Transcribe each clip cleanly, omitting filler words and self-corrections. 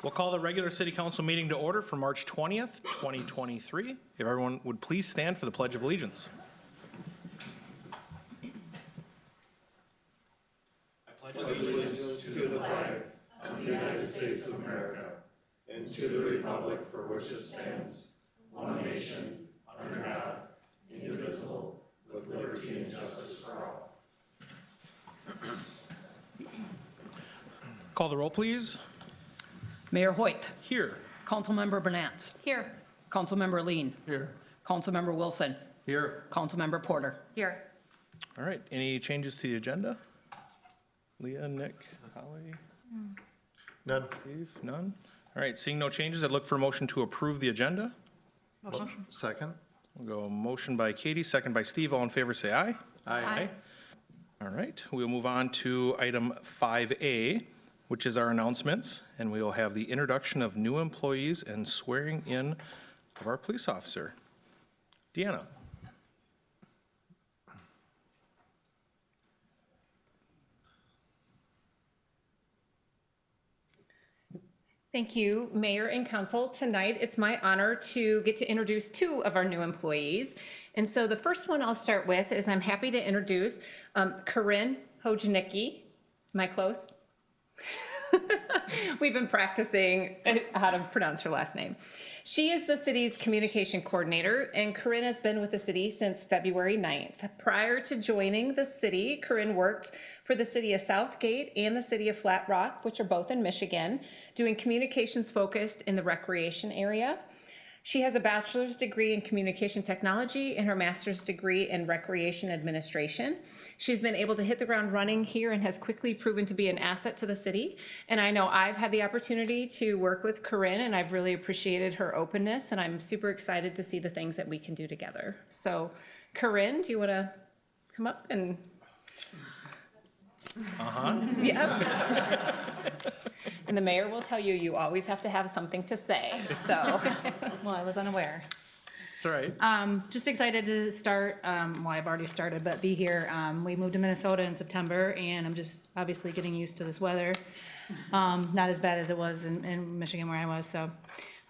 We'll call the regular city council meeting to order for March 20th, 2023. If everyone would please stand for the Pledge of Allegiance. I pledge allegiance to the flag of the United States of America and to the republic for which it stands, one nation, under God, indivisible, with liberty and justice for all. Call the roll, please. Mayor Hoyt. Here. Councilmember Bonance. Here. Councilmember Lean. Here. Councilmember Wilson. Here. Councilmember Porter. Here. All right, any changes to the agenda? Leah, Nick, Holly? None. Steve? None? All right, seeing no changes, I'd look for a motion to approve the agenda. Motion. Second. We'll go motion by Katie, second by Steve. All in favor, say aye. Aye. All right, we'll move on to item 5A, which is our announcements, and we will have the introduction of new employees and swearing in of our police officer. Deanna. Thank you, Mayor and Council. Tonight, it's my honor to get to introduce two of our new employees. And so the first one I'll start with is I'm happy to introduce Corinne Hojnicki. Am I close? We've been practicing how to pronounce her last name. She is the city's communication coordinator, and Corinne has been with the city since February 9th. Prior to joining the city, Corinne worked for the city of Southgate and the city of Flat Rock, which are both in Michigan, doing communications focused in the recreation area. She has a bachelor's degree in communication technology and her master's degree in recreation administration. She's been able to hit the ground running here and has quickly proven to be an asset to the city. And I know I've had the opportunity to work with Corinne, and I've really appreciated her openness, and I'm super excited to see the things that we can do together. So Corinne, do you want to come up and... Yep. And the mayor will tell you, you always have to have something to say, so. Well, I was unaware. It's all right. Just excited to start, well, I've already started, but be here. We moved to Minnesota in September, and I'm just obviously getting used to this weather. Not as bad as it was in Michigan where I was, so.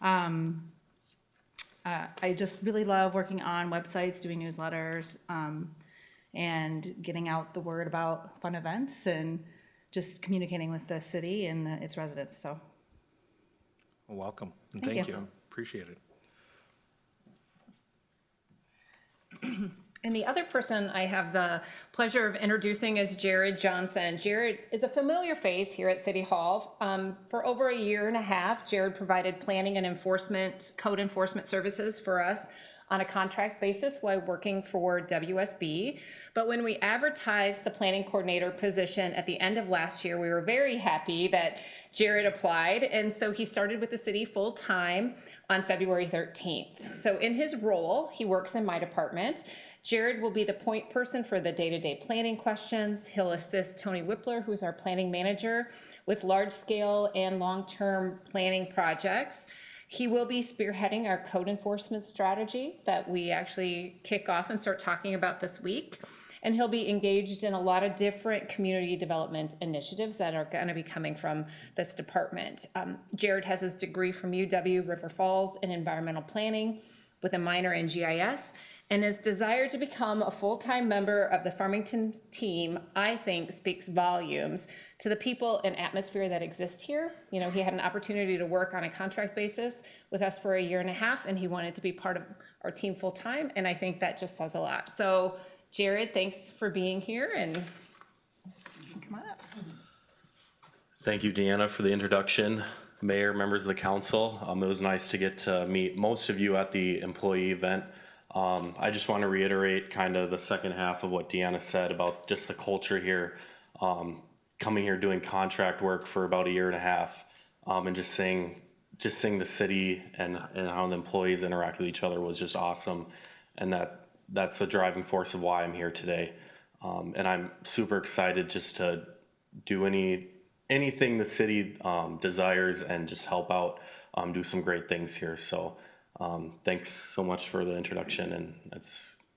I just really love working on websites, doing newsletters, and getting out the word about fun events and just communicating with the city and its residents, so. Well, welcome, and Thank thank you. you. Appreciate it. And the other person I have the pleasure of introducing is Jared Johnson. Jared is a familiar face here at City Hall. For over a year and a half, Jared provided planning and enforcement, code enforcement services for us on a contract basis while working for WSB. But when we advertised the planning coordinator position at the end of last year, we were very happy that Jared applied, and so he started with the city full-time on February 13th. So in his role, he works in my department. Jared will be the point person for the day-to-day planning questions. He'll assist Tony Whippler, who's our planning manager, with large-scale and long-term planning projects. He will be spearheading our code enforcement strategy that we actually kick off and start talking about this week. And he'll be engaged in a lot of different community development initiatives that are going to be coming from this department. Jared has his degree from UW River Falls in environmental planning with a minor in GIS, and his desire to become a full-time member of the Farmington team, I think, speaks volumes to the people and atmosphere that exist here. You know, he had an opportunity to work on a contract basis with us for a year and a half, and he wanted to be part of our team full-time, and I think that just says a lot. So, Jared, thanks for being here, and come on up. Thank you, Deanna, for the introduction. Mayor, members of the council, it was nice to get to meet most of you at the employee event. I just want to reiterate kind of the second half of what Deanna said about just the culture here. Coming here doing contract work for about a year and a half, and just seeing the city and how the employees interact with each other was just awesome. And that's the driving force of why I'm here today. And I'm super excited just to do anything the city desires and just help out, do some great things here. So thanks so much for the introduction, and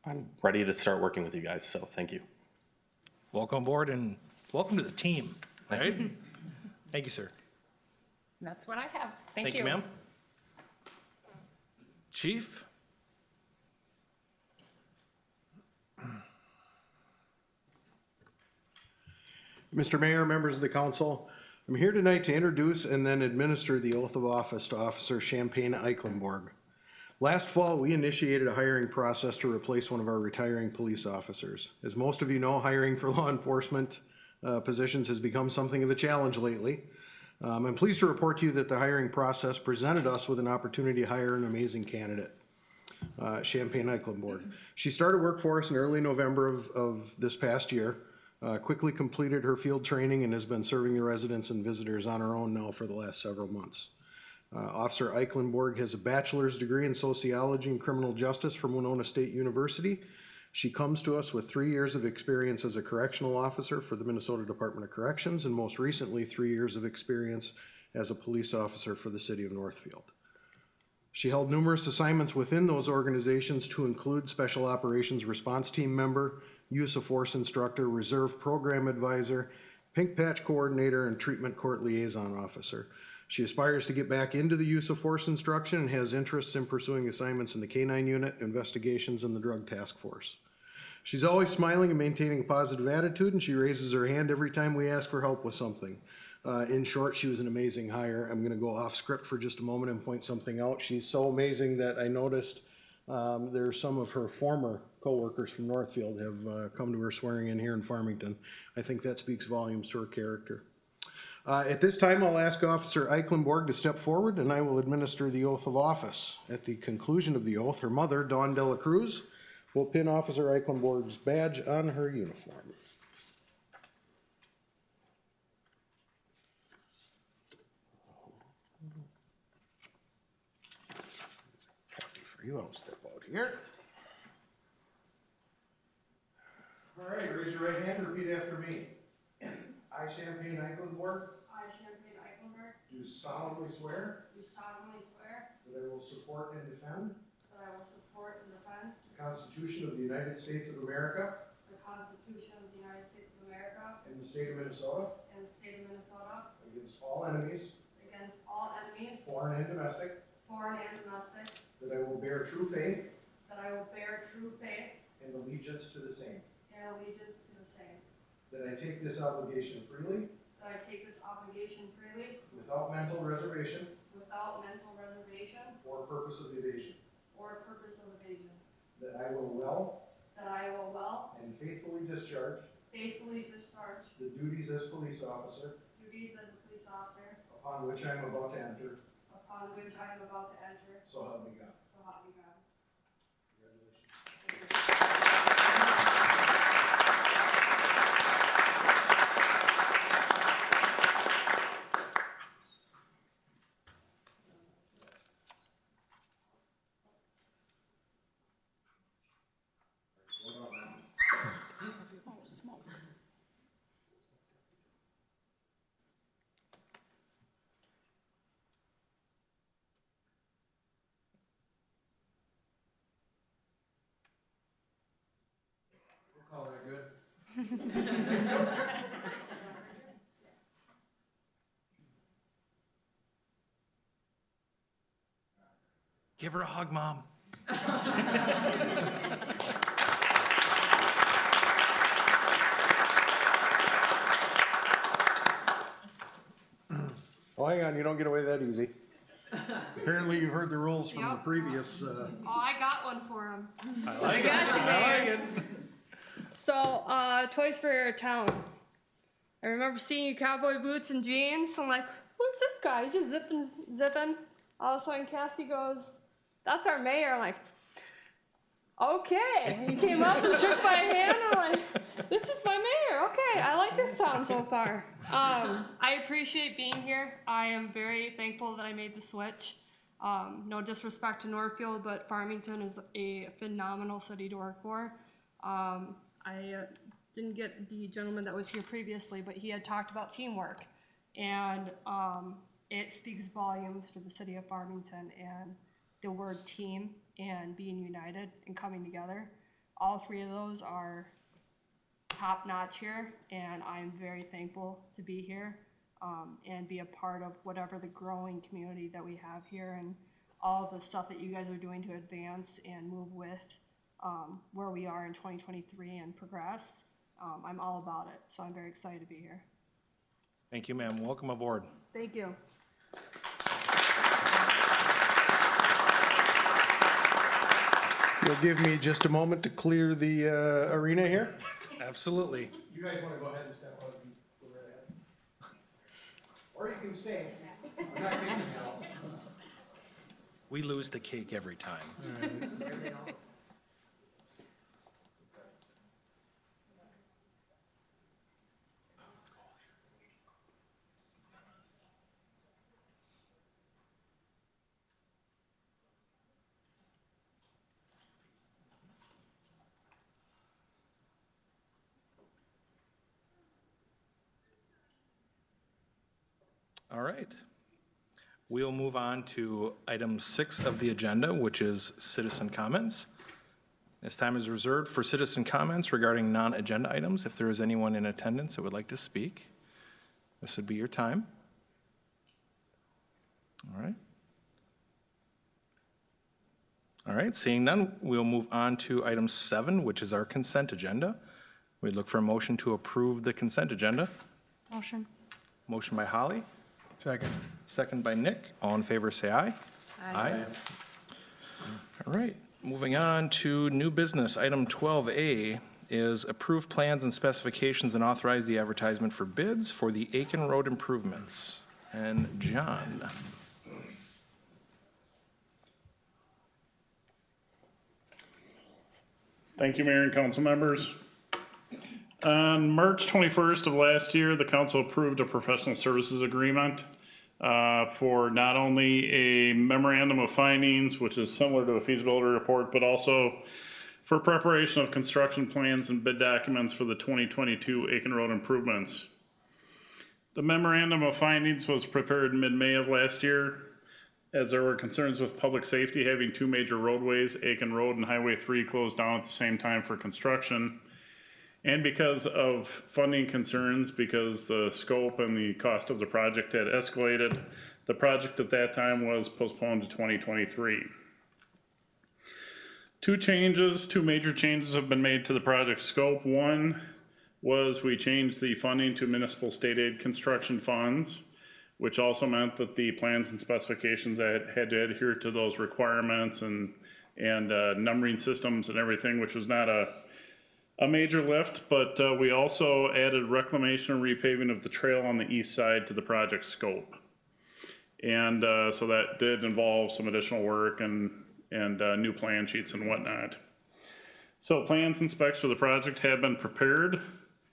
I'm ready to start working with you guys, so thank you. Welcome aboard and welcome to the team, right? Thank you, sir. That's what I have. Thank you. Thank you, ma'am. Chief? Mr. Mayor, members of the council, I'm here tonight to introduce and then administer the oath of office to Officer Champagne Eichenborg. Last fall, we initiated a hiring process to replace one of our retiring police officers. As most of you know, hiring for law enforcement positions has become something of a challenge lately. I'm pleased to report to you that the hiring process presented us with an opportunity to hire an amazing candidate, Champagne Eichenborg. She started work for us in early November of this past year. Quickly completed her field training and has been serving the residents and visitors on her own now for the last several months. Officer Eichenborg has a bachelor's degree in sociology and criminal justice from Winona State University. She comes to us with 3 years of experience as a correctional officer for the Minnesota Department of Corrections, and most recently 3 years of experience as a police officer for the city of Northfield. She held numerous assignments within those organizations to include Special Operations Response Team member, Use of Force instructor, Reserve Program advisor, Pink Patch coordinator, and Treatment Court liaison officer. She aspires to get back into the use of force instruction and has interests in pursuing assignments in the K-9 unit, investigations, and the drug task force. She's always smiling and maintaining a positive attitude, and she raises her hand every time we ask for help with something. In short, she was an amazing hire. I'm going to go off script for just a moment and point something out. She's so amazing that I noticed there's some of her former co-workers from Northfield have come to her swearing in here in Farmington. I think that speaks volumes to her character. At this time, I'll ask Officer Eichenborg to step forward and I will administer the oath of office. At the conclusion of the oath, her mother, Dawn Dela Cruz, will pin Officer Eichenborg's badge on her uniform. Copy for you, I'll step out here. All right, raise your right hand and repeat after me. I, Champagne Eichenborg, I, Champagne Eichenborg, do solemnly swear do solemnly swear that I will support and defend that I will support and defend the Constitution of the United States of America the Constitution of the United States of America and the state of Minnesota and the state of Minnesota against all enemies, against all enemies, foreign and domestic, foreign and domestic, that I will bear true faith that I will bear true faith and allegiance to the same, and allegiance to the same, that I take this obligation freely that I take this obligation freely without mental reservation without mental reservation or purpose of evasion, or purpose of evasion, that I will well that I will well and faithfully discharge faithfully discharge the duties as police officer duties as a police officer upon which I am about to enter, upon which I am about to enter, so help me God. so help me God. Congratulations. We'll call that good. Give her a hug, Mom. Oh, hang on, you don't get away that easy. Apparently you heard the rules from the Yep. previous, Oh, I got one for him. I like it. got you, I like it. So, Toys for Your Town. I remember seeing you cowboy boots and jeans. I'm like, who's this guy? He's just zipping. All of a sudden, Cassie goes, that's our mayor. I'm like, okay. He came up and shook my hand. I'm like, this is my mayor. Okay, I like this town so far. I appreciate being here. I am very thankful that I made the switch. No disrespect to Northfield, but Farmington is a phenomenal city to work for. I didn't get the gentleman that was here previously, but he had talked about teamwork. And it speaks volumes for the city of Farmington and the word team and being united and coming together. All three of those are top notch here, and I'm very thankful to be here. and be a part of whatever the growing community that we have here and all of the stuff that you guys are doing to advance and move with where we are in 2023 and progress. I'm all about it, so I'm very excited to be here. Thank you, ma'am. Welcome aboard. Thank you. You'll give me just a moment to clear the arena here? Absolutely. You guys want to go ahead and step up and go right ahead? Or you can stay. I'm not kicking you out. We lose the cake every time. All right. We'll move on to item 6 of the agenda, which is citizen comments. This time is reserved for citizen comments regarding non-agenda items. If there is anyone in attendance that would like to speak, this would be your time. All right. All right, seeing none, we'll move on to item 7, which is our consent agenda. We look for a motion to approve the consent agenda. Motion. Motion by Holly, Second. second by Nick. All in favor, say aye. Aye. All right, moving on to new business. Item 12A is approve plans and specifications and authorize the advertisement for bids for the Akin Road improvements. And John. Thank you, Mayor and council members. On March 21st of last year, the council approved a professional services agreement for not only a memorandum of findings, which is similar to a feasibility report, but also for preparation of construction plans and bid documents for the 2022 Akin Road improvements. The memorandum of findings was prepared mid-May of last year, as there were concerns with public safety having two major roadways, Akin Road and Highway 3, closed down at the same time for construction. And because of funding concerns, because the scope and the cost of the project had escalated, the project at that time was postponed to 2023. Two major changes have been made to the project scope. One was we changed the funding to municipal state aid construction funds, which also meant that the plans and specifications had to adhere to those requirements and numbering systems and everything, which was not a major lift, but we also added reclamation and repaving of the trail on the east side to the project scope. And so that did involve some additional work and new plan sheets and whatnot. So plans and specs for the project have been prepared,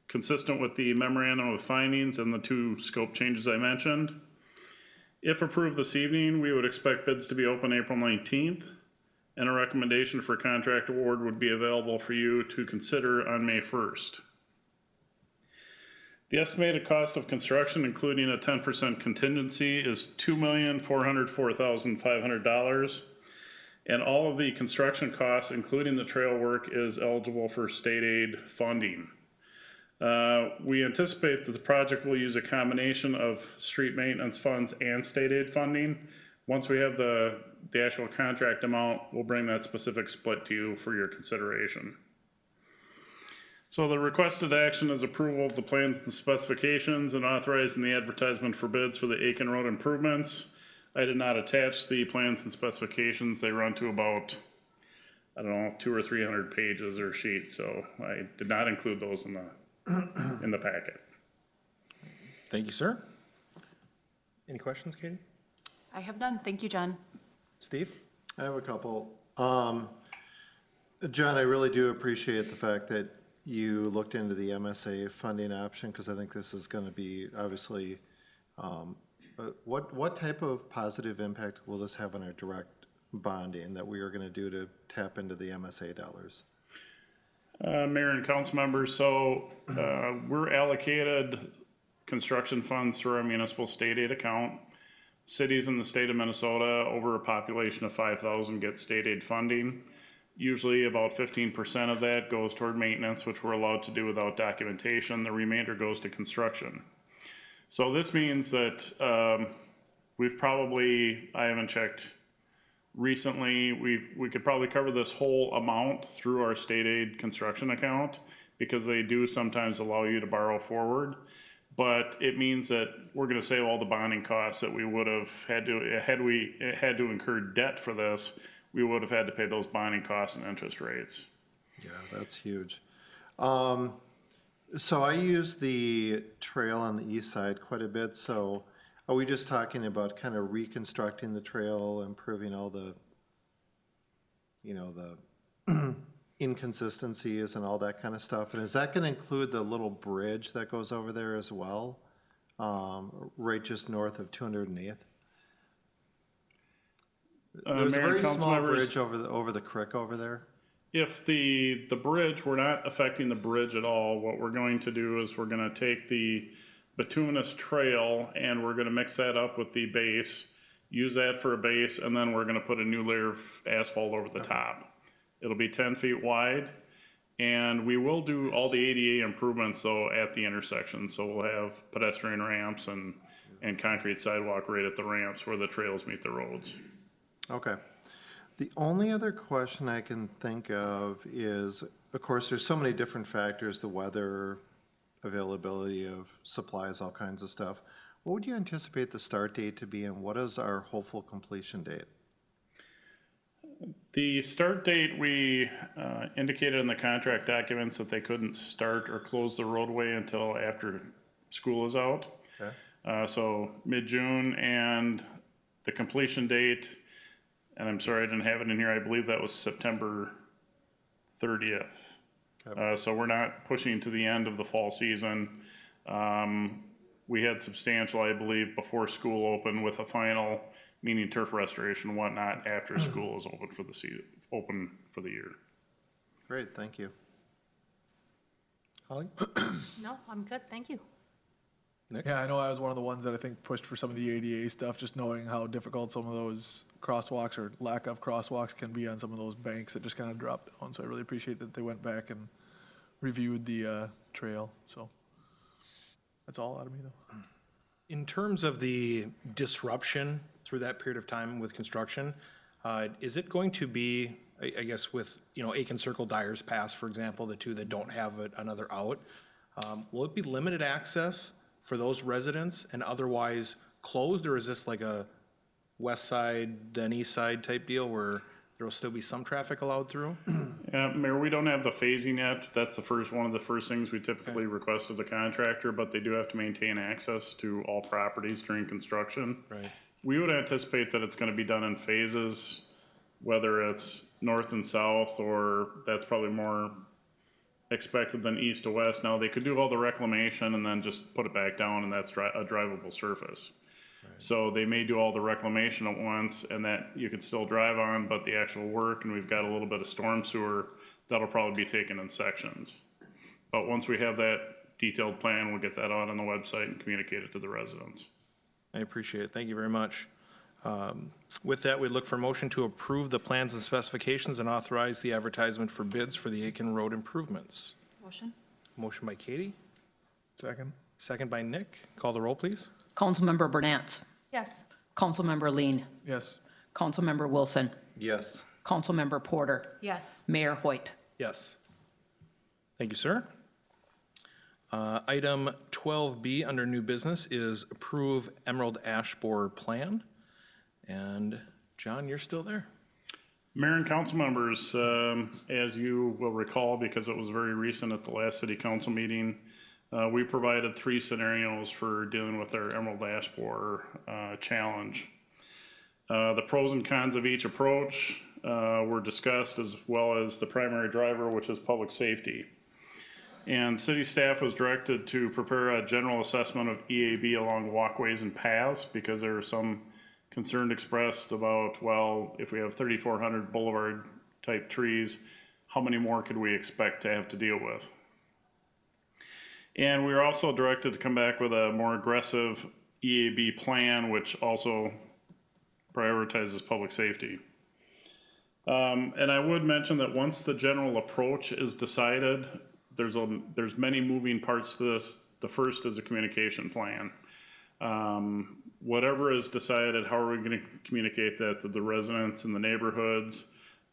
consistent with the memorandum of findings and the two scope changes I mentioned. If approved this evening, we would expect bids to be open April 19th, and a recommendation for contract award would be available for you to consider on May 1st. The estimated cost of construction, including a 10% contingency, is $2,404,500, and all of the construction costs, including the trail work, is eligible for state aid funding. We anticipate that the project will use a combination of street maintenance funds and state aid funding. Once we have the actual contract amount, we'll bring that specific split to you for your consideration. So the requested action is approval of the plans and specifications and authorizing the advertisement for bids for the Akin Road improvements. I did not attach the plans and specifications. They run to about, I don't know, 200 or 300 pages or sheets, so I did not include those in the packet. Thank you, sir. Any questions, Katie? I have none. Thank you, John. Steve? I have a couple. John, I really do appreciate the fact that you looked into the MSA funding option, because I think this is going to be obviously, what type of positive impact will this have on our direct bonding that we are going to do to tap into the MSA dollars? Mayor and council members, so we're allocated construction funds through our municipal state aid account. Cities in the state of Minnesota over a population of 5,000 get state aid funding. Usually about 15% of that goes toward maintenance, which we're allowed to do without documentation. The remainder goes to construction. So this means that we've probably, I haven't checked recently, we could probably cover this whole amount through our state aid construction account, because they do sometimes allow you to borrow forward. But it means that we're gonna save all the bonding costs that we would have had to, had we had to incur debt for this, we would have had to pay those bonding costs and interest rates. Yeah, that's huge. So I use the trail on the east side quite a bit, so are we just talking about kind of reconstructing the trail, improving all the, you know, the inconsistencies and all that kind of stuff? And is that gonna include the little bridge that goes over there as well? Right just north of 208th? There's a Mayor and very council small members, bridge over the creek over there. if the bridge, we're not affecting the bridge at all. What we're going to do is we're gonna take the bituminous trail and we're gonna mix that up with the base, use that for a base, and then we're gonna put a new layer of asphalt over the top. It'll be 10 feet wide, and we will do all the ADA improvements though at the intersection. So we'll have pedestrian ramps and concrete sidewalk right at the ramps where the trails meet the roads. Okay. The only other question I can think of is, of course, there's so many different factors, the weather, availability of supplies, all kinds of stuff. What would you anticipate the start date to be, and what is our hopeful completion date? The start date, we indicated in the contract documents that they couldn't start or close the roadway until after school is out. Okay. So mid-June, and the completion date, and I'm sorry I didn't have it in here, I believe that was September 30th. Okay. So we're not pushing to the end of the fall season. We had substantial, I believe, before school opened, with a final, meaning turf restoration and whatnot, after school is open for the season, open for the year. Great, thank you. Holly? No, I'm good, thank you. Yeah, I know I was one of the ones that I think pushed for some of the ADA stuff, just knowing how difficult some of those crosswalks or lack of crosswalks can be on some of those banks that just kind of drop down. So I really appreciate that they went back and reviewed the trail. So that's all out of me though. In terms of the disruption through that period of time with construction, is it going to be, I guess with, you know, Akin Circle, Dyer's Pass, for example, the two that don't have another out, will it be limited access for those residents and otherwise closed, or is this like a west side, then east side type deal where there will still be some traffic allowed through? Yeah, Mayor, we don't have the phasing yet. That's the first, one of the first things we typically request of the contractor, but they do have to maintain access to all properties during construction. Right. We would anticipate that it's gonna be done in phases, whether it's north and south, or that's probably more expected than east to west. Now, they could do all the reclamation and then just put it back down, and that's a drivable surface. So they may do all the reclamation at once, and that you could still drive on, but the actual work, and we've got a little bit of storm sewer, that'll probably be taken in sections. But once we have that detailed plan, we'll get that out on the website and communicate it to the residents. I appreciate it. Thank you very much. With that, we look for motion to approve the plans and specifications and authorize the advertisement for bids for the Akin Road improvements. Motion? Motion by Katie, Second. second by Nick. Call the roll, please. Councilmember Bernatz. Yes. Councilmember Lean. Yes. Councilmember Wilson. Yes. Councilmember Porter. Yes. Mayor Hoyt. Yes. Thank you, sir. Item 12B under new business is approve Emerald Ash Borer plan. And John, you're still there. Mayor and council members, as you will recall, because it was very recent at the last city council meeting, we provided 3 scenarios for dealing with our emerald ash borer challenge. The pros and cons of each approach were discussed, as well as the primary driver, which is public safety. And city staff was directed to prepare a general assessment of EAB along walkways and paths, because there are some concern expressed about, well, if we have 3,400 boulevard type trees, how many more could we expect to have to deal with? And we were also directed to come back with a more aggressive EAB plan, which also prioritizes public safety. And I would mention that once the general approach is decided, there's many moving parts to this. The first is a communication plan. Whatever is decided, how are we gonna communicate that to the residents in the neighborhoods?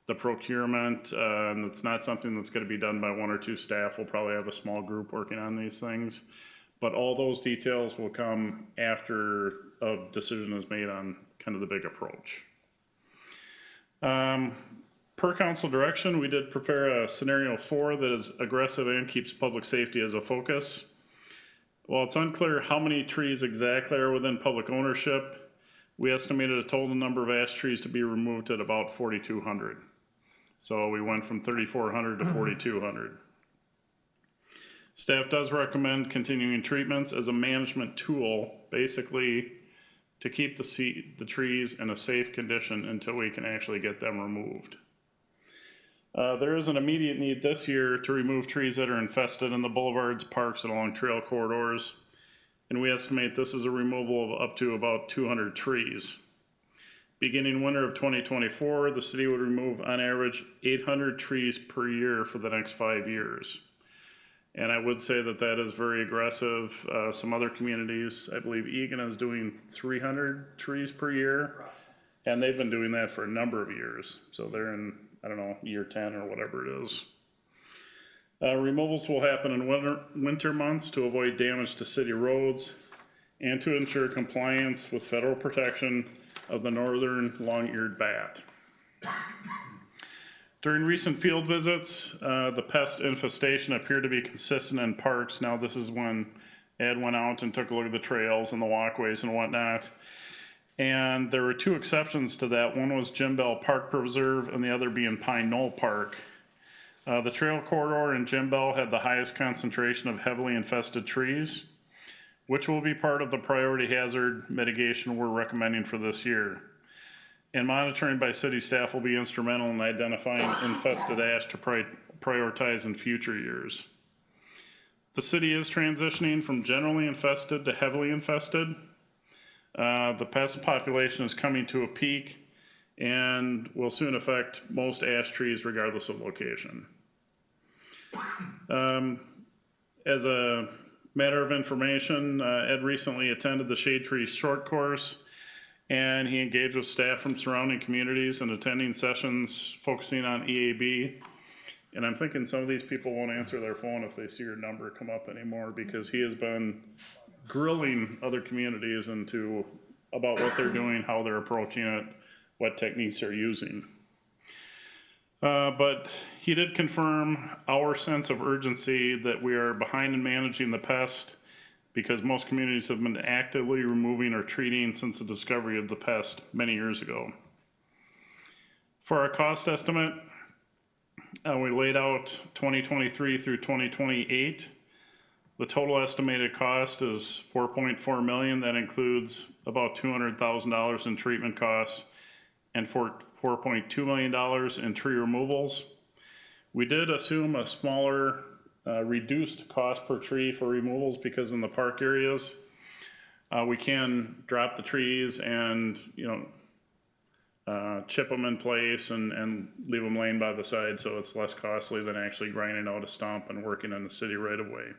The procurement, and it's not something that's gonna be done by one or two staff. We'll probably have a small group working on these things. But all those details will come after a decision is made on kind of the big approach. Per council direction, we did prepare a scenario 4 that is aggressive and keeps public safety as a focus. While it's unclear how many trees exactly are within public ownership, we estimated a total number of ash trees to be removed at about 4,200. So we went from 3,400 to 4,200. Staff does recommend continuing treatments as a management tool, basically to keep the trees in a safe condition until we can actually get them removed. There is an immediate need this year to remove trees that are infested in the boulevards, parks, and along trail corridors. And we estimate this is a removal of up to about 200 trees. Beginning winter of 2024, the city would remove on average 800 trees per year for the next 5 years. And I would say that that is very aggressive. Some other communities, I believe Egan is doing 300 trees per year. And they've been doing that for a number of years. So they're in, I don't know, year 10 or whatever it is. Removals will happen in winter months to avoid damage to city roads and to ensure compliance with federal protection of the northern long-eared bat. During recent field visits, the pest infestation appeared to be consistent in parks. Now this is when Ed went out and took a look at the trails and the walkways and whatnot. And there were 2 exceptions to that. One was Jim Bell Park Preserve and the other being Pine Knoll Park. The trail corridor in Jim Bell had the highest concentration of heavily infested trees, which will be part of the priority hazard mitigation we're recommending for this year. And monitoring by city staff will be instrumental in identifying infested ash to prioritize in future years. The city is transitioning from generally infested to heavily infested. The pest population is coming to a peak and will soon affect most ash trees regardless of location. As a matter of information, Ed recently attended the Shade Tree Short Course, and he engaged with staff from surrounding communities and attending sessions focusing on EAB. And I'm thinking some of these people won't answer their phone if they see your number come up anymore, because he has been grilling other communities about what they're doing, how they're approaching it, what techniques they're using. But he did confirm our sense of urgency that we are behind in managing the pest, because most communities have been actively removing or treating since the discovery of the pest many years ago. For our cost estimate, we laid out 2023 through 2028. The total estimated cost is $4.4 million. That includes about $200,000 in treatment costs and $4.2 million in tree removals. We did assume a smaller reduced cost per tree for removals, because in the park areas, we can drop the trees and, chip them in place and leave them laying by the side, so it's less costly than actually grinding out a stump and working in the city right away.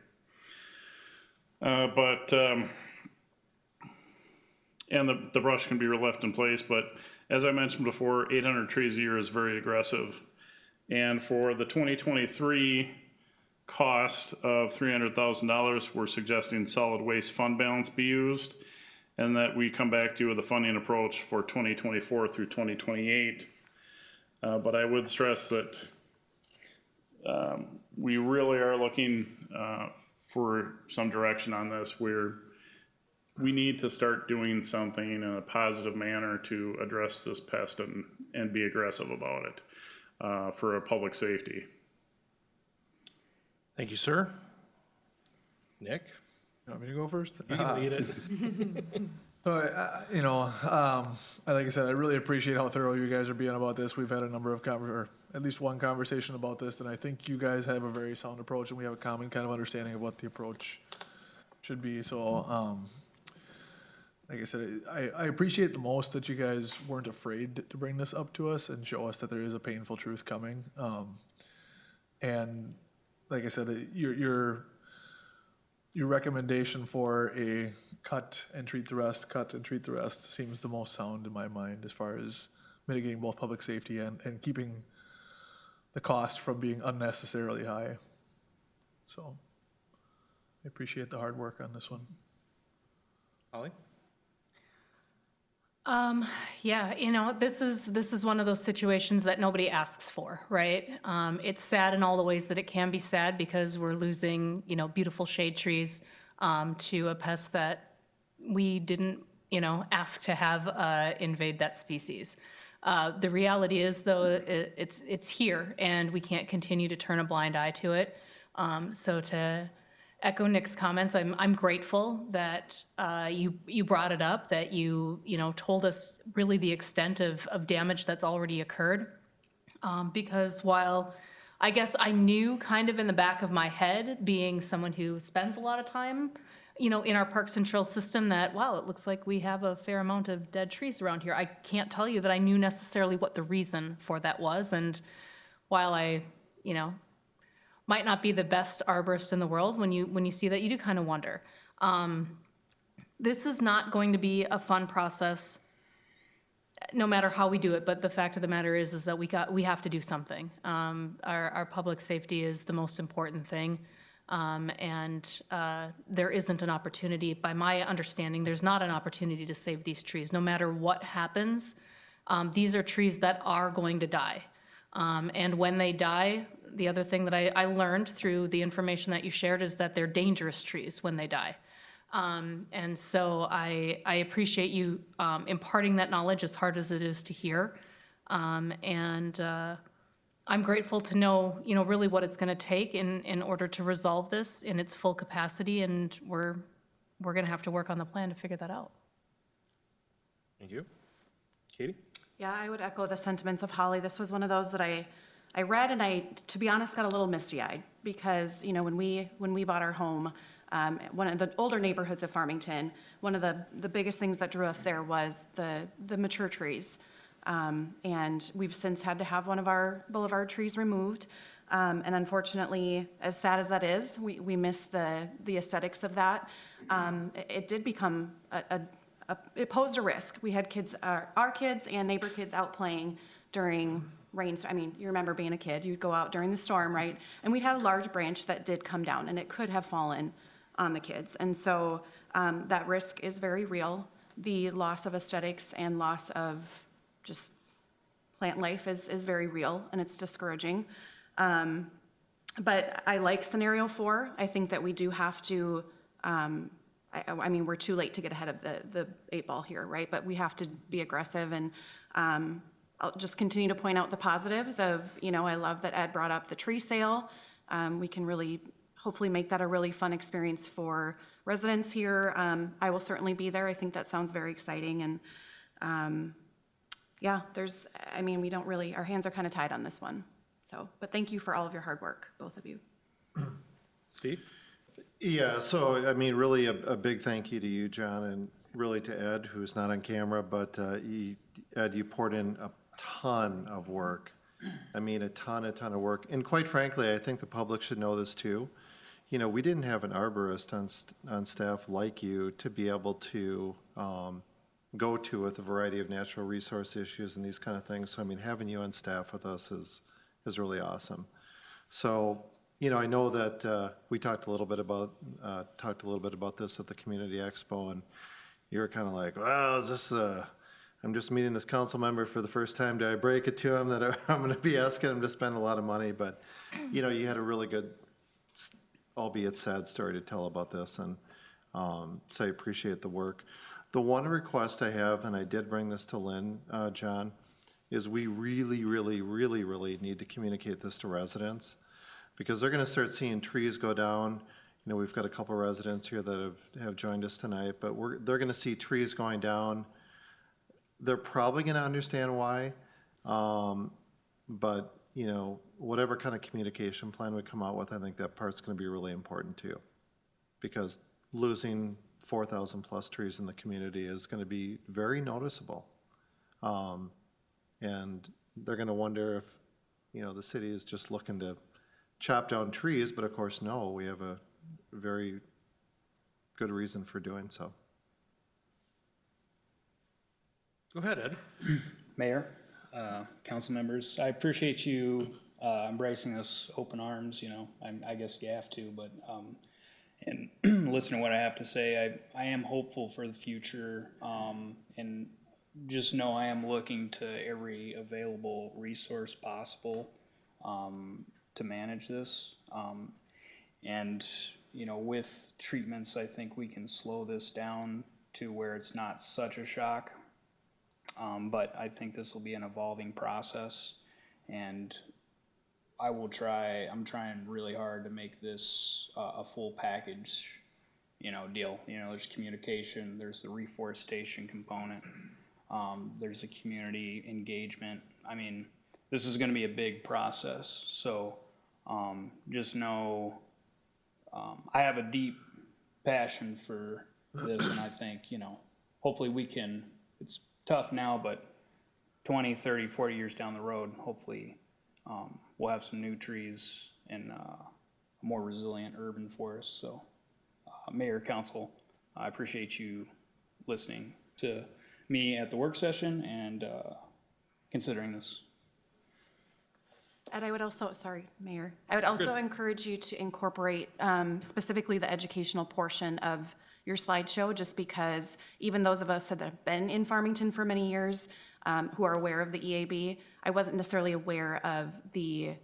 And the brush can be left in place, but as I mentioned before, 800 trees a year is very aggressive. And for the 2023 cost of $300,000, we're suggesting solid waste fund balance be used, and that we come back to you with a funding approach for 2024 through 2028. But I would stress that we really are looking for some direction on this. We need to start doing something in a positive manner to address this pest and be aggressive about it for public safety. Thank you, sir. Nick? You want me to go first? You can lead it. So, like I said, I really appreciate how thorough you guys are being about this. We've had a number of or at least one conversation about this, and I think you guys have a very sound approach, and we have a common kind of understanding of what the approach should be. So, like I said, I appreciate the most that you guys weren't afraid to bring this up to us and show us that there is a painful truth coming. And like I said, your recommendation for a cut and treat the rest seems the most sound in my mind as far as mitigating both public safety and keeping the cost from being unnecessarily high. So I appreciate the hard work on this one. Holly? Yeah, you know, this is one of those situations that nobody asks for, right? It's sad in all the ways that it can be sad because we're losing, you know, beautiful shade trees to a pest that we didn't, you know, ask to have invade that species. The reality is, though, it's here, and we can't continue to turn a blind eye to it. So to echo Nick's comments, I'm grateful that you brought it up, that you know, told us really the extent of damage that's already occurred. Because while I guess I knew kind of in the back of my head, being someone who spends a lot of time, you know, in our parks and trails system, that, wow, it looks like we have a fair amount of dead trees around here. I can't tell you that I knew necessarily what the reason for that was. And while I, you know, might not be the best arborist in the world, when you see that, you do kind of wonder. This is not going to be a fun process, no matter how we do it. But the fact of the matter is that we have to do something. Our public safety is the most important thing, and there isn't an opportunity. By my understanding, there's not an opportunity to save these trees. No matter what happens, these are trees that are going to die. And when they die, the other thing that I learned through the information that you shared is that they're dangerous trees when they die. And so I appreciate you imparting that knowledge, as hard as it is to hear. And I'm grateful to know, you know, really what it's going to take in order to resolve this in its full capacity. And we're going to have to work on the plan to figure that out. Thank you. Katie? Yeah, I would echo the sentiments of Holly. This was one of those that I read, and I, to be honest, got a little misty-eyed because, you know, when we bought our home, one of the older neighborhoods of Farmington, one of the biggest things that drew us there was the mature trees. And we've since had to have one of our boulevard trees removed. And unfortunately, as sad as that is, we miss the aesthetics of that. It did become it posed a risk. We had kids, our kids and neighbor kids out playing during rain. I mean, you remember being a kid, you'd go out during the storm, right? And we had a large branch that did come down, and it could have fallen on the kids. And so that risk is very real. The loss of aesthetics and loss of just plant life is very real, and it's discouraging. But I like scenario 4. I think that we do have to, I mean, we're too late to get ahead of the 8 ball here, right? But we have to be aggressive, and I'll just continue to point out the positives of, you know, I love that Ed brought up the tree sale. We can really hopefully make that a really fun experience for residents here. I will certainly be there. I think that sounds very exciting. And yeah, I mean, we don't really, our hands are kind of tied on this one. So, but thank you for all of your hard work, both of you. Steve? Yeah, so, I mean, really a big thank you to you, John, and really to Ed, who's not on camera, but Ed, you poured in a ton of work. I mean, a ton of work. And quite frankly, I think the public should know this too. You know, we didn't have an arborist on staff like you to be able to go to with a variety of natural resource issues and these kind of things. So, I mean, having you on staff with us is really awesome. So, you know, I know that we talked a little bit about this at the Community Expo, and you were kind of like, well, is this I'm just meeting this council member for the first time. Do I break it to him that I'm going to be asking him to spend a lot of money? But, you know, you had a really good, albeit sad story to tell about this, and so I appreciate the work. The one request I have, and I did bring this to Lynn, John, is we really need to communicate this to residents, because they're going to start seeing trees go down. You know, we've got a couple residents here that have joined us tonight, but they're going to see trees going down. They're probably going to understand why, but, you know, whatever kind of communication plan we come out with, I think that part's going to be really important too, because losing 4,000 plus trees in the community is going to be very noticeable. And they're going to wonder if, you know, the city is just looking to chop down trees, but of course, no, we have a very good reason for doing so. Go ahead, Ed. Mayor, council members, I appreciate you embracing this open arms, you know, I guess you have to, but, and listen to what I have to say, I am hopeful for the future, and just know I am looking to every available resource possible to manage this. And, you know, with treatments, I think we can slow this down to where it's not such a shock. But I think this will be an evolving process, and I'm trying really hard to make this a full package, you know, deal. You know, there's communication, there's the reforestation component, there's the community engagement. I mean, this is gonna be a big process, so just know I have a deep passion for this, and I think, you know, hopefully we can, it's tough now, but 20, 30, 40 years down the road, hopefully we'll have some new trees and a more resilient urban forest. So Mayor, Council, I appreciate you listening to me at the work session and considering this. And I would also, sorry, Mayor, I would also encourage you to incorporate specifically the educational portion of your slideshow, just because even those of us that have been in Farmington for many years, who are aware of the EAB, I wasn't necessarily aware of the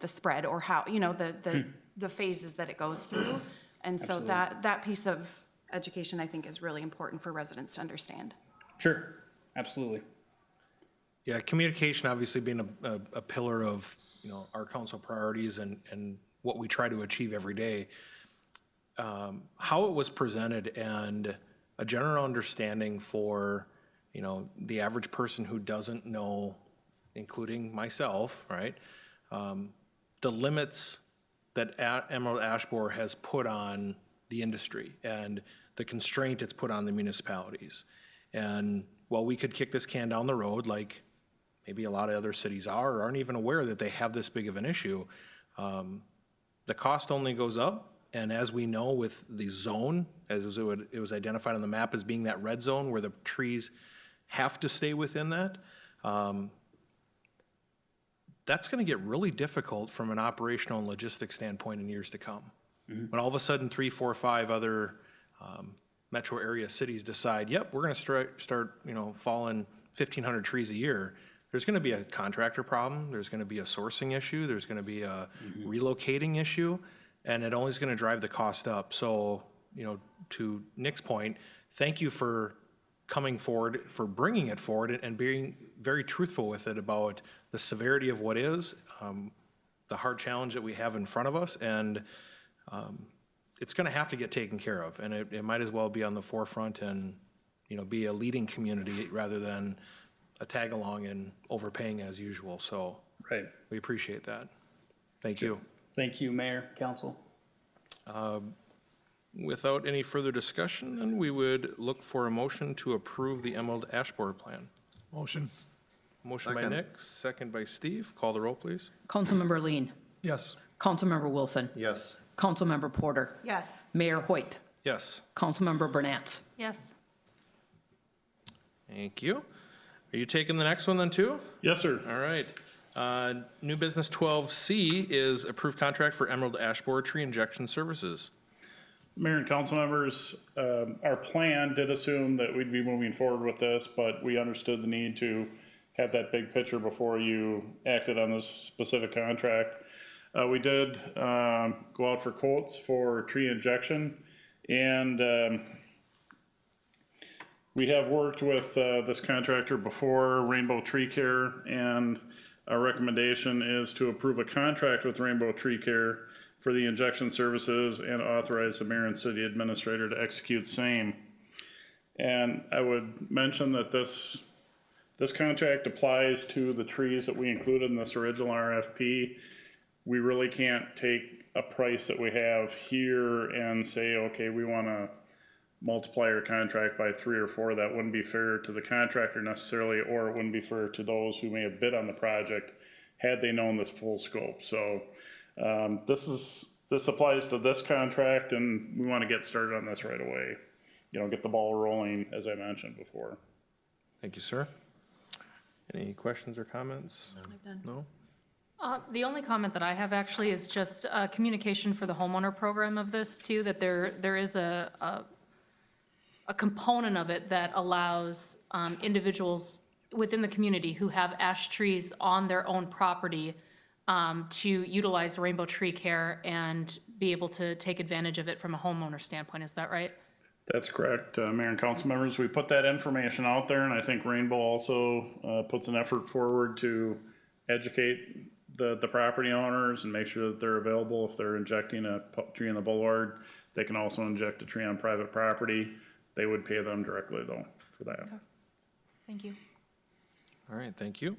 spread or how, you know, the phases that it goes through. And so that piece of education, I think, is really important for residents to understand. Sure, absolutely. Yeah, communication obviously being a pillar of, you know, our council priorities and what we try to achieve every day. How it was presented and a general understanding for, you know, the average person who doesn't know, including myself, right? The limits that Emerald Ash Borer has put on the industry and the constraint it's put on the municipalities. And while we could kick this can down the road, like maybe a lot of other cities are or aren't even aware that they have this big of an issue, the cost only goes up. And as we know with the zone, as it was identified on the map as being that red zone where the trees have to stay within that, that's going to get really difficult from an operational and logistics standpoint in years to come. Mm-hmm. When all of a sudden 3, 4, 5 other metro area cities decide, yep, we're going to start, you know, falling 1,500 trees a year, there's going to be a contractor problem, there's going to be a sourcing issue, there's going to be a relocating issue, and it only is going to drive the cost up. So, you know, to Nick's point, thank you for coming forward, for bringing it forward and being very truthful with it about the severity of what is, the hard challenge that we have in front of us, and it's going to have to get taken care of, and it might as well be on the forefront and, you know, be a leading community rather than a tag along and overpaying as usual. So right, we appreciate that. Thank you. Thank you, Mayor, Council. Without any further discussion, then we would look for a motion to approve the Emerald Ash Borer plan. Motion. Motion by Nick, second by Steve. Call the roll, please. Councilmember Lean. Yes. Councilmember Wilson. Yes. Councilmember Porter. Yes. Mayor Hoyt. Yes. Councilmember Burnett. Yes. Thank you. Are you taking the next one then too? Yes, sir. All right. New business 12C is approved contract for Emerald Ash Borer tree injection services. Mayor and council members, our plan did assume that we'd be moving forward with this, but we understood the need to have that big picture before you acted on this specific contract. We did go out for quotes for tree injection, and we have worked with this contractor before, Rainbow Tree Care, and our recommendation is to approve a contract with Rainbow Tree Care for the injection services and authorize the mayor and city administrator to execute same. And I would mention that this contract applies to the trees that we included in this original RFP. We really can't take a price that we have here and say, okay, we want to multiply our contract by 3 or 4. That wouldn't be fair to the contractor necessarily, or it wouldn't be fair to those who may have bid on the project had they known this full scope. So this is this applies to this contract and we want to get started on this right away. You know, get the ball rolling, as I mentioned before. Thank you, sir. Any questions or comments? No? The only comment that I have actually is just communication for the homeowner program of this too, that there is a component of it that allows individuals within the community who have ash trees on their own property to utilize rainbow tree care and be able to take advantage of it from a homeowner standpoint. Is that right? That's correct, Mayor and council members. We put that information out there, and I think Rainbow also puts an effort forward to educate the property owners and make sure that they're available. If they're injecting a tree in the boulevard, they can also inject a tree on private property. They would pay them directly though for that. Okay. Thank you. All right, thank you.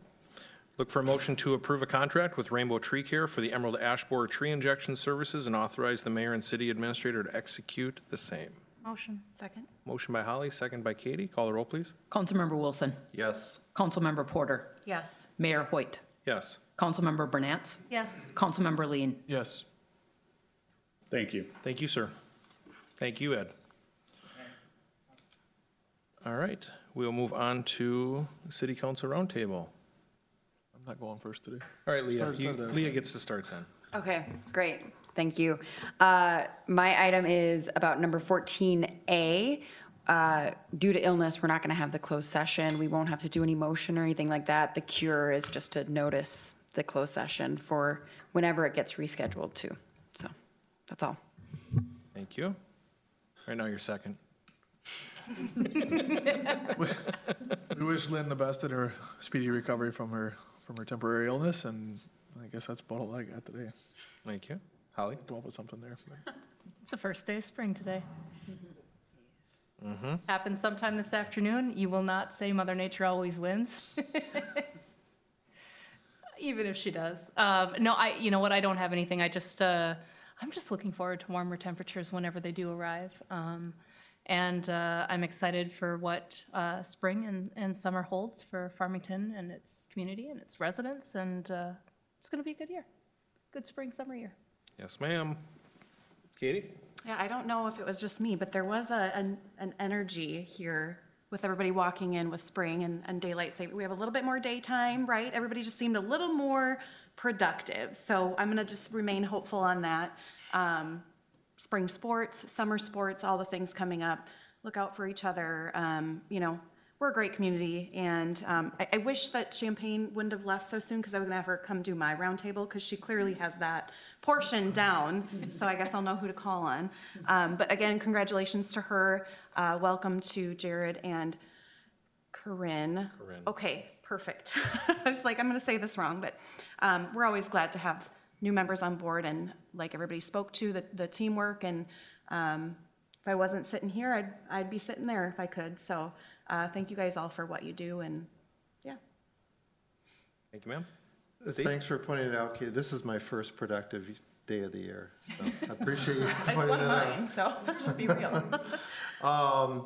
Look for a motion to approve a contract with Rainbow Tree Care for the Emerald Ash Borer tree injection services and authorize the mayor and city administrator to execute the same. Motion. Second? Motion by Holly, second by Katie. Call the roll, please. Councilmember Wilson. Yes. Councilmember Porter. Yes. Mayor Hoyt. Yes. Councilmember Burnett. Yes. Councilmember Lean. Yes. Thank you. Thank you, sir. Thank you, Ed. All right, we'll move on to City Council Roundtable. I'm not going first today. All right, Leah, Start there. Leah gets to start then. Okay, great. Thank you. My item is about number 14A. Due to illness, we're not going to have the closed session. We won't have to do any motion or anything like that. The cure is just to notice the closed session for whenever it gets rescheduled too. So that's all. Thank you. Right now, you're second. We wish Lynn the best in her speedy recovery from her temporary illness, and I guess that's about all I got today. Thank you. Holly? Come up with something there. It's the first day of spring today. Happens sometime this afternoon. You will not say Mother Nature always wins. Even if she does. No, you know what, I don't have anything. I'm just looking forward to warmer temperatures whenever they do arrive. And I'm excited for what spring and summer holds for Farmington and its community and its residents, and it's going to be a good year. Good spring, summer year. Yes, ma'am. Katie? Yeah, I don't know if it was just me, but there was an energy here with everybody walking in with spring and daylight saving. We have a little bit more daytime, right? Everybody just seemed a little more productive. So I'm gonna just remain hopeful on that. Spring sports, summer sports, all the things coming up. Look out for each other. You know, we're a great community, and I wish that Champagne wouldn't have left so soon, because I was gonna have her come do my roundtable, because she clearly has that portion down, so I guess I'll know who to call on. But again, congratulations to her. Welcome to Jared and Corinne. Okay, perfect. I was like, I'm gonna say this wrong, but we're always glad to have new members on board, and like everybody spoke to, the teamwork, and if I wasn't sitting here, I'd be sitting there if I could. So thank you guys all for what you do, and yeah. Thank you, ma'am. Thanks for pointing it out, Katie. This is my first productive day of the year, so I appreciate you It's pointing one it of out. mine, so let's just be real. I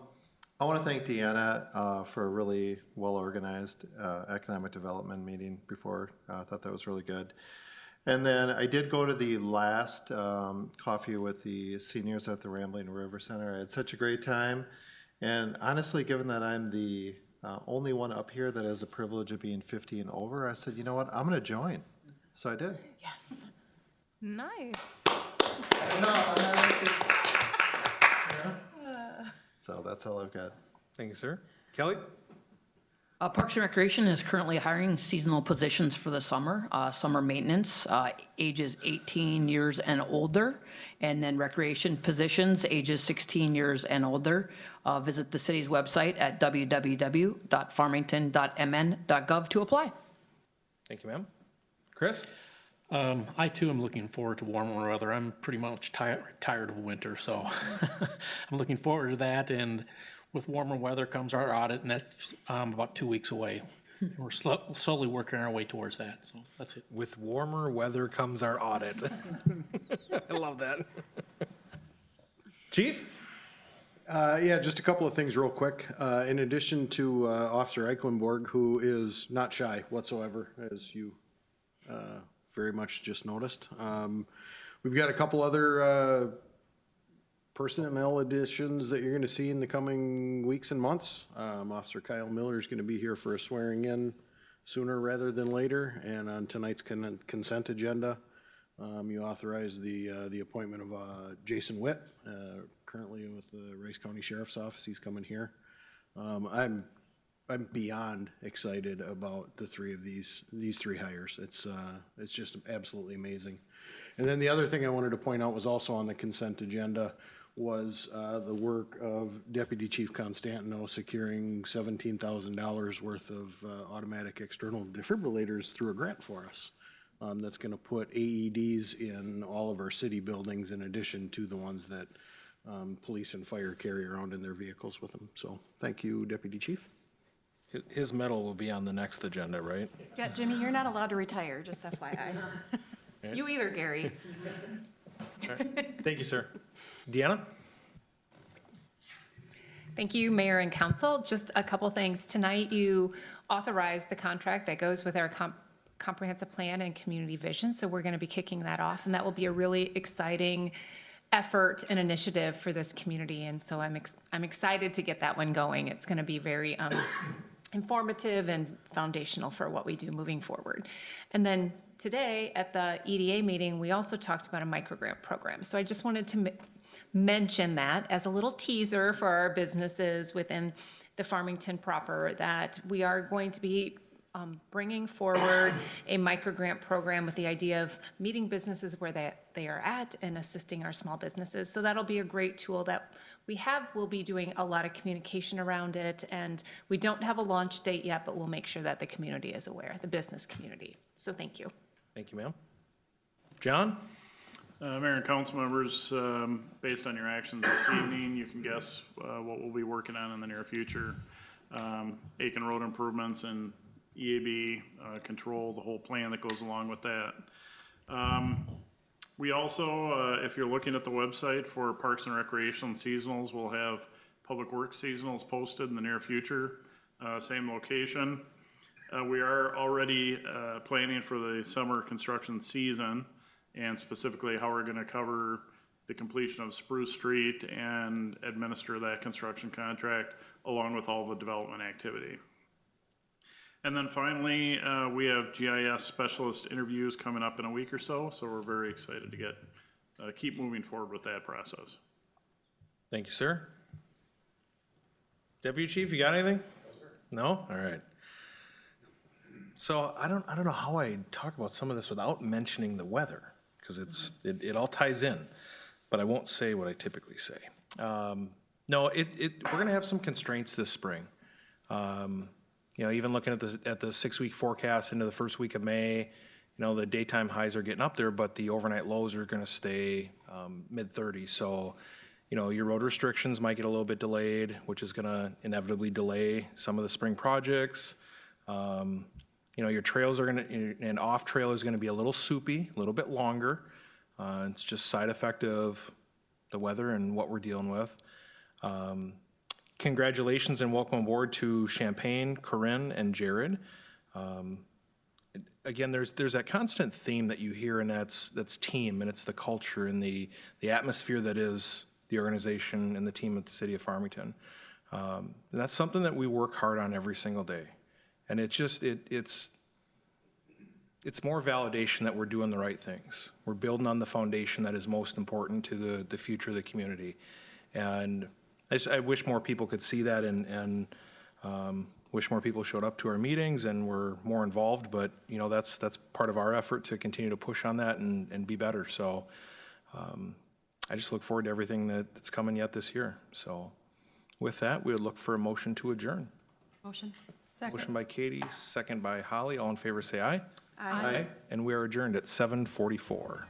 want to thank Deanna for a really well-organized economic development meeting before. I thought that was really good. And then I did go to the last coffee with the seniors at the Rambling River Center. I had such a great time. And honestly, given that I'm the only one up here that has the privilege of being 50 and over, I said, you know what, I'm going to join. So I did. Yes. Nice. So that's all I've got. Thank you, sir. Kelly? Parks and Recreation is currently hiring seasonal positions for the summer, summer maintenance, ages 18 years and older, and then recreation positions, ages 16 years and older. Visit the city's website at www.farmington.mn.gov to apply. Thank you, ma'am. Chris? I too am looking forward to warmer weather. I'm pretty much tired of winter, so I'm looking forward to that. And with warmer weather comes our audit, and that's about 2 weeks away. We're slowly working our way towards that, so that's it. With warmer weather comes our audit. I love that. Chief? Yeah, just a couple of things real quick. In addition to Officer Eichenborg, who is not shy whatsoever, as you very much just noticed, We've got a couple other personnel additions that you're gonna see in the coming weeks and months. Officer Kyle Miller is gonna be here for a swearing in sooner rather than later, and on tonight's consent agenda, you authorize the appointment of Jason Witt, currently with the Rice County Sheriff's Office. He's coming here. I'm beyond excited about the three of these three hires. It's just absolutely amazing. And then the other thing I wanted to point out was also on the consent agenda was the work of Deputy Chief Constantino securing $17,000 worth of automatic external defibrillators through a grant for us. That's going to put AEDs in all of our city buildings in addition to the ones that police and fire carry around in their vehicles with them. So thank you, Deputy Chief. His medal will be on the next agenda, right? Yeah, Jimmy, you're not allowed to retire, just FYI. You either, Gary. All right. Thank you, sir. Deanna? Thank you, Mayor and Council. Just a couple things. Tonight, you authorized the contract that goes with our comprehensive plan and community vision. So we're going to be kicking that off, and that will be a really exciting effort and initiative for this community. And so I'm excited to get that one going. It's going to be very informative and foundational for what we do moving forward. And then today at the EDA meeting, we also talked about a microgrant program. So I just wanted to mention that as a little teaser for our businesses within the Farmington proper, that we are going to be bringing forward a microgrant program with the idea of meeting businesses where they are at and assisting our small businesses. So that'll be a great tool that we have. We'll be doing a lot of communication around it, and we don't have a launch date yet, but we'll make sure that the community is aware, the business community. So thank you. Thank you, ma'am. John? Mayor and council members, based on your actions this evening, you can guess what we'll be working on in the near future. Akin road improvements and EAB control, the whole plan that goes along with that. We also, if you're looking at the website for Parks and Recreation and Seasonals, we'll have Public Works Seasonals posted in the near future, same location. We are already planning for the summer construction season, and specifically how we're gonna cover the completion of Spruce Street and administer that construction contract along with all the development activity. And then finally, we have GIS specialist interviews coming up in a week or so, so we're very excited to get keep moving forward with that process. Thank you, sir. Deputy Chief, you got anything? No? All right. So I don't know how I talk about some of this without mentioning the weather, because it all ties in, but I won't say what I typically say. No, we're gonna have some constraints this spring. You know, even looking at the 6-week forecast into the first week of May, you know, the daytime highs are getting up there, but the overnight lows are gonna stay mid-30s. So, you know, your road restrictions might get a little bit delayed, which is gonna inevitably delay some of the spring projects. You know, your trails are gonna, and off trail is gonna be a little soupy, a little bit longer. It's just side effect of the weather and what we're dealing with. Congratulations and welcome aboard to Champagne, Corinne, and Jared. Again, there's that constant theme that you hear, and that's team, and it's the culture and the atmosphere that is the organization and the team at the City of Farmington. And that's something that we work hard on every single day. And it's more validation that we're doing the right things. We're building on the foundation that is most important to the future of the community. And I wish more people could see that, and wish more people showed up to our meetings and were more involved, but you know, that's part of our effort to continue to push on that and be better. So I just look forward to everything that's coming yet this year. So with that, we would look for a motion to adjourn. Motion. Second. Motion by Katie, second by Holly. All in favor say aye. Aye. And we are adjourned at 7:44.